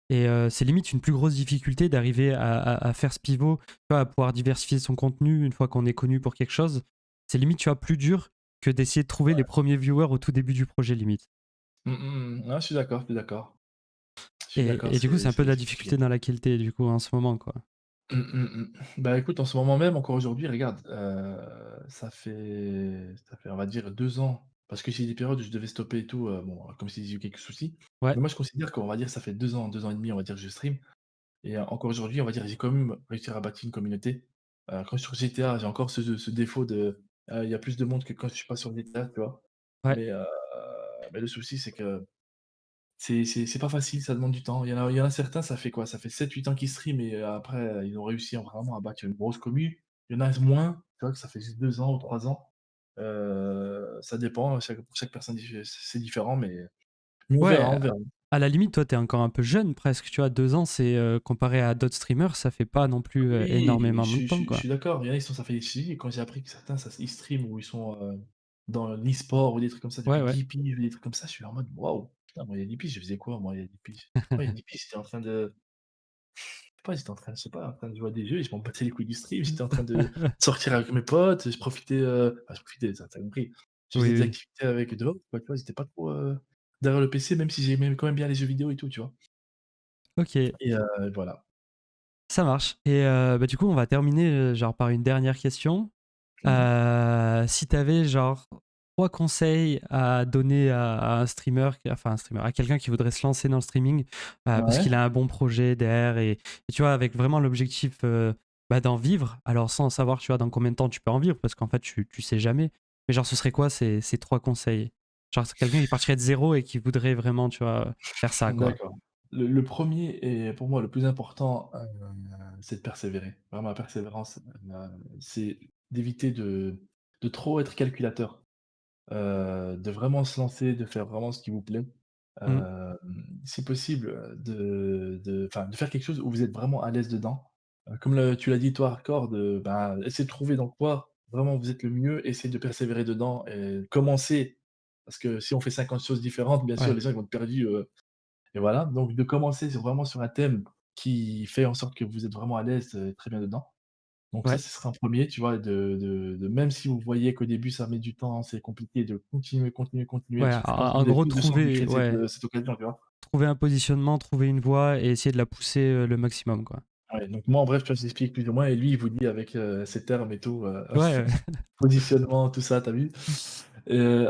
et c'est limite une plus grosse difficulté d'arriver à faire ce pivot, tu vois, à pouvoir diversifier son contenu une fois qu'on est connu pour quelque chose. C'est limite, tu vois, plus dur que d'essayer de trouver les premiers viewers au tout début du projet, limite Mmh mh, mmh. Ah, je suis d'accord, je suis d'accord. Je suis d'accord, et du coup, c'est un peu de la c'est compliqué. difficulté dans laquelle tu es, du coup, en ce moment, quoi. Mmh, mmh, mmh. Bah, écoute, en ce moment même, encore aujourd'hui, regarde, ça fait, on va dire 2 ans, parce que j'ai eu des périodes où je devais stopper et tout, bon, comme je t'ai dit, j'ai eu quelques soucis. Ouais, Mais moi, je considère qu'on va dire ça fait 2 ans et demi, on va dire que je stream et encore aujourd'hui, on va dire, j'ai quand même réussi à bâtir une communauté. Quand sur GTA, j'ai encore ce défaut de, il y a plus de monde que quand je suis pas sur GTA, tu vois? ouais. Mais, mais le souci, c'est que c'est pas facile, ça demande du temps. Il y en a certains, ça fait quoi? Ça fait 7 8 ans qu'ils streament et après, ils ont réussi vraiment à bâtir une grosse commu. Il y en a moins, tu vois, que ça fait juste 2 ans ou 3 ans. Ça dépend, pour chaque personne c'est différent, mais on verra, Ouais, on verra. à la limite, toi, tu es encore un peu jeune presque, tu vois? 2 ans, c'est, comparé à d'autres streamers, ça fait pas non plus, Oui, énormément de temps, je quoi. suis d'accord. Il y en a, ils sont ça fait si, quand j'ai appris que certains, ils streament ou ils sont, dans l'e-sport ou des trucs comme ça Ouais, depuis ouais. 10 piges ou des trucs comme ça, je suis en mode: «Waouh! Putain, moi, il y a 10 piges, je faisais quoi, moi, il y a 10 piges?» Ouais, il y a 10 piges, j'étais en train de je sais pas, j'étais en train, je sais pas, en train de jouer à des jeux et je m'en battais les couilles du stream. J'étais en train de sortir avec mes potes, je profitais, enfin je profitais, ça tu compris. Je faisais Oui, des oui. activités avec dehors, quoi, tu vois? J'étais pas trop, derrière le PC, même si j'aimais quand même bien les jeux vidéo et tout, tu vois? OK, Et voilà. ça marche et bah, du coup, on va terminer, genre par une dernière question. Mmh. Si tu avais genre 3 conseils à donner à un streamer, enfin un streamer, à quelqu'un qui voudrait se lancer dans le streaming, parce Ouais, qu'il a un bon projet derrière et tu vois, avec vraiment l'objectif, bah, d'en vivre, alors sans savoir, tu vois, dans combien de temps tu peux en vivre parce qu'en fait, tu sais jamais. Mais genre, ce serait quoi ces 3 conseils? Genre, c'est quelqu'un qui partirait de zéro et qui voudrait vraiment, tu vois, faire ça, quoi. d'accord. Le 1er et pour moi le plus important, c'est de persévérer. Vraiment la persévérance, c'est d'éviter de trop être calculateur. De vraiment se lancer, de faire vraiment ce qui vous plaît. Mmh. Si possible, de faire quelque chose où vous êtes vraiment à l'aise dedans. Comme tu l'as dit toi hardcore essayer de trouver dans quoi vraiment vous êtes le mieux, essayer de persévérer dedans et commencer. Parce que si on fait 50 choses différentes, bien sûr, Ouais, les gens ils vont être perdus, et voilà. Donc de commencer vraiment sur un thème qui fait en sorte que vous êtes vraiment à l'aise, très bien dedans. Donc ça, ouais, ce serait un premier, tu vois? De même si vous voyez qu'au début ça met du temps, c'est compliqué, de continuer, continuer, continuer, ouais, parce que je pense que en vous avez gros, tous de chance de trouver créer ouais, cette occasion, tu vois? trouver un positionnement, trouver une voie et essayer de la pousser, le maximum, quoi. Ouais, donc moi en bref, tu vois, je t'explique plus ou moins et lui il vous dit avec, ses termes et tout, Ouais, ouais. positionnement, tout ça, tu as vu?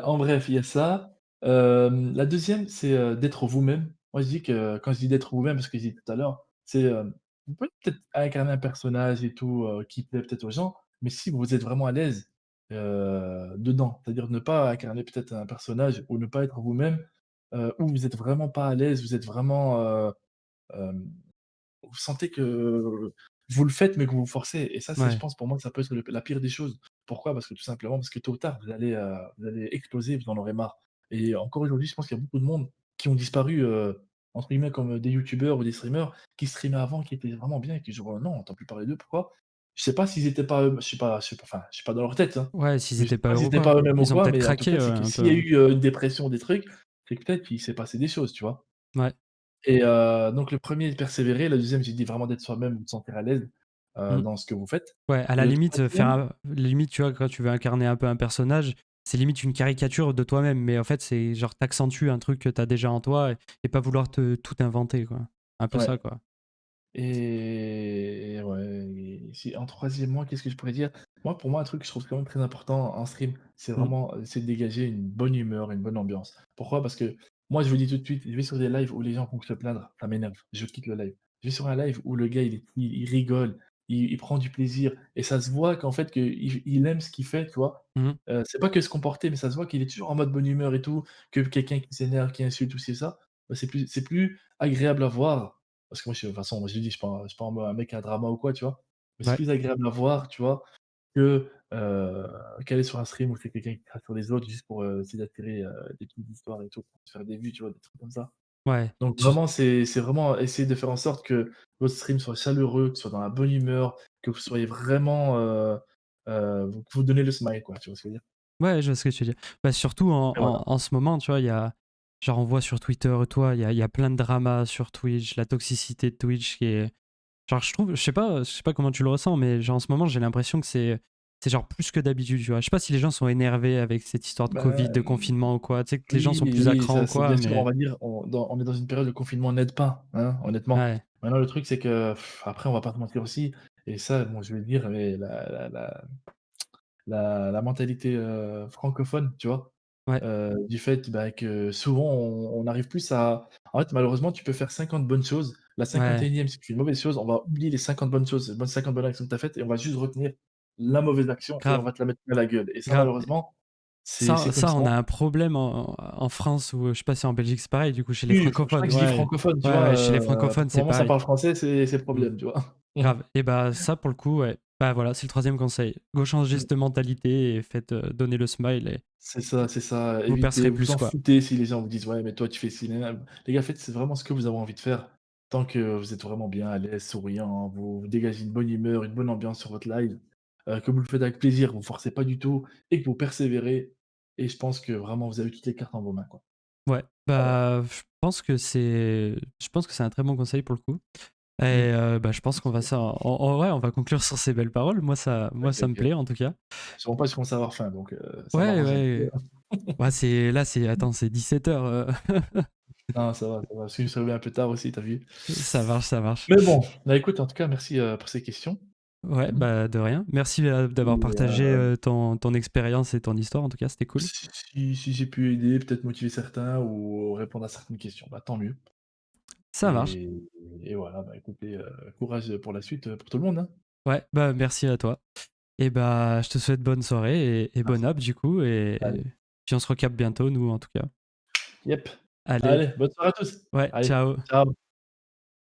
En bref, il y a ça. La deuxième, c'est, d'être vous-même. Moi, je dis que quand je dis d'être vous-même, parce que j'ai dit tout à l'heure, c'est, vous pouvez peut-être incarner un personnage et tout, qui plaît peut-être aux gens, mais si vous êtes vraiment à l'aise, dedans, c'est-à-dire ne pas incarner peut-être un personnage ou ne pas être vous-même, ou vous êtes vraiment pas à l'aise, vous êtes vraiment, hem vous sentez que vous le faites, mais que vous vous forcez et ça, c'est je Ouais. pense pour moi, ça peut être la pire des choses. Pourquoi? Parce que tout simplement, parce que tôt ou tard, vous allez exploser, vous en aurez marre et encore aujourd'hui, je pense qu'il y a beaucoup de monde qui ont disparu, entre guillemets comme, des youtubeurs ou des streamers qui streamaient avant, qui étaient vraiment bien et qui du jour au lendemain, on entend plus parler d'eux. Pourquoi? Je sais pas s'ils étaient pas je sais pas, enfin, je suis pas dans leur tête, hein, Ouais, s'ils mais je étaient sais pas pas s'ils heureux, étaient quoi. pas eux-mêmes ou Ils ont quoi, peut-être mais en tout craqué, cas, c'est que un s'il y a peu. eu, une dépression, des trucs, c'est que peut-être qu'il s'est passé des choses, tu vois? Ouais. Et donc le premier er persévérer, le deuxième j'ai dit vraiment d'être soi-même, de se sentir à l'aise, Mmh. dans ce que vous faites Ouais, à et la le limite, faire troisième, un limite, tu vois, quand tu veux incarner un peu un personnage, c'est limite une caricature de toi-même, mais en fait, c'est genre tu un truc que tu as déjà en toi et pas vouloir te tout inventer, quoi. Un peu ouais ça, quoi. et ouais et si en troisième, moi, qu'est-ce que je pourrais dire? Moi, pour moi, un truc que je trouve quand même très important en stream, c'est Mmh. vraiment, c'est de dégager une bonne humeur, une bonne ambiance. Pourquoi? Parce que moi, je vous dis tout de suite, je vais sur des lives où les gens vont se plaindre, ça m'énerve, je quitte le live. Je vais sur un live où le gars, il rigole, il prend du plaisir et ça se voit qu'en fait, qu'il aime ce qu'il fait, tu vois? Mmh. C'est pas que se comporter, mais ça se voit qu'il est toujours en mode bonne humeur et tout, que quelqu'un qui s'énerve, qui insulte ou ci ça, bah, c'est plus agréable à voir. Parce que moi, de toute façon, moi, je le dis, je suis pas un mec à drama ou quoi, tu vois? Mais c'est Ouais. plus agréable à voir, tu vois? Que, qu'aller sur un stream où c'est quelqu'un qui crache sur les autres juste pour, essayer d'attirer, des petites histoires et tout, pour se faire des vues, tu vois? Des trucs comme ça. Ouais. Donc Tu vraiment, c'est vraiment essayer de faire en sorte que votre stream soit chaleureux, que ce soit dans la bonne humeur, que vous soyez vraiment, vous donnez le smile, quoi, tu vois ce que je veux dire? Ouais, je vois ce que tu veux dire. Bah, surtout Et voilà. en ce moment, tu vois, il y a genre on voit sur Twitter, toi, il y a plein de dramas sur Twitch, la toxicité de Twitch qui est genre je sais pas comment tu le ressens, mais genre en ce moment, j'ai l'impression que c'est genre plus que d'habitude, tu vois? Je sais pas si les gens sont énervés avec cette histoire de Covid, de Ben, confinement ou quoi, tu sais que les gens oui, sont plus à oui, cran ou ça c'est quoi, bien sûr, on mais va dire, on est dans une période de confinement n'aide pas, hein, honnêtement. ouais, Maintenant le truc c'est que après on va pas se mentir aussi et ça, bon, je vais le dire, mais la mentalité, francophone, tu vois? ouais, Du fait, bah, que souvent on arrive plus à en fait, malheureusement, tu peux faire 50 bonnes choses. La ouais, 51e, si tu fais une mauvaise chose, on va oublier les 50 bonnes choses, les bonnes 50 bonnes actions que tu as faites et on va juste retenir la mauvaise action et on grave, va te la mettre à la gueule et ça, grave. malheureusement, c'est Ça c'est comme ça, ça. on a un problème en France ou je sais pas si en Belgique c'est pareil, du coup, chez les Oui, c'est pour ça francophones, que je dis ouais. francophone, tu Ouais, vois? ouais, chez les À francophones, partir du c'est moment où ça pareil. parle français, c'est le Mmh. problème, tu vois? Grave et bah, ça pour le coup, ouais, bah, voilà, c'est le troisième conseil. Go changer Mmh. cette mentalité et faites, donner le smile et C'est ça, vous évitez, percerez vous plus, en quoi. foutez si les gens vous disent: «Ouais, mais toi tu fais ci, nin Les gars, faites c'est vraiment ce que vous avez envie de faire. Tant que vous êtes vraiment bien à l'aise, souriant, vous dégagez une bonne humeur, une bonne ambiance sur votre live, que vous le faites avec plaisir, vous forcez pas du tout et que vous persévérez et je pense que vraiment vous avez toutes les cartes en vos mains, quoi. Ouais, Voilà. bah, je pense que c'est un très bon conseil pour le coup Mmh. et bah, je pense qu'on va ça en vrai, on va conclure sur ces belles paroles. Moi, OK, ça me OK. plaît en tout cas. Je comprends pas, je commence à avoir faim donc ça Ouais, m'arrange un peu. ouais, ouais, c'est 17 h. Non, ça va, parce que je me suis réveillé un peu tard aussi, tu as vu? Ça marche, ça marche. Mais bon, bah, écoute, en tout cas, merci, pour ces questions. Ouais, Mmh bah, de rien. Merci, d'avoir et partagé, ton expérience et ton histoire en tout cas, c'était cool. si j'ai pu aider, peut-être motiver certains ou répondre à certaines questions, bah, tant mieux Ça marche. et et voilà, bah, écoutez, courage, pour la suite, pour tout le monde, hein. Ouais, bah, merci à toi et bah, je te souhaite bonne soirée et bonne Merci. app du coup et Allez, puis on se recapte bientôt nous en tout cas. yep. Allez, Allez, bonne soirée à tous. ouais, Allez, ciao. ciao.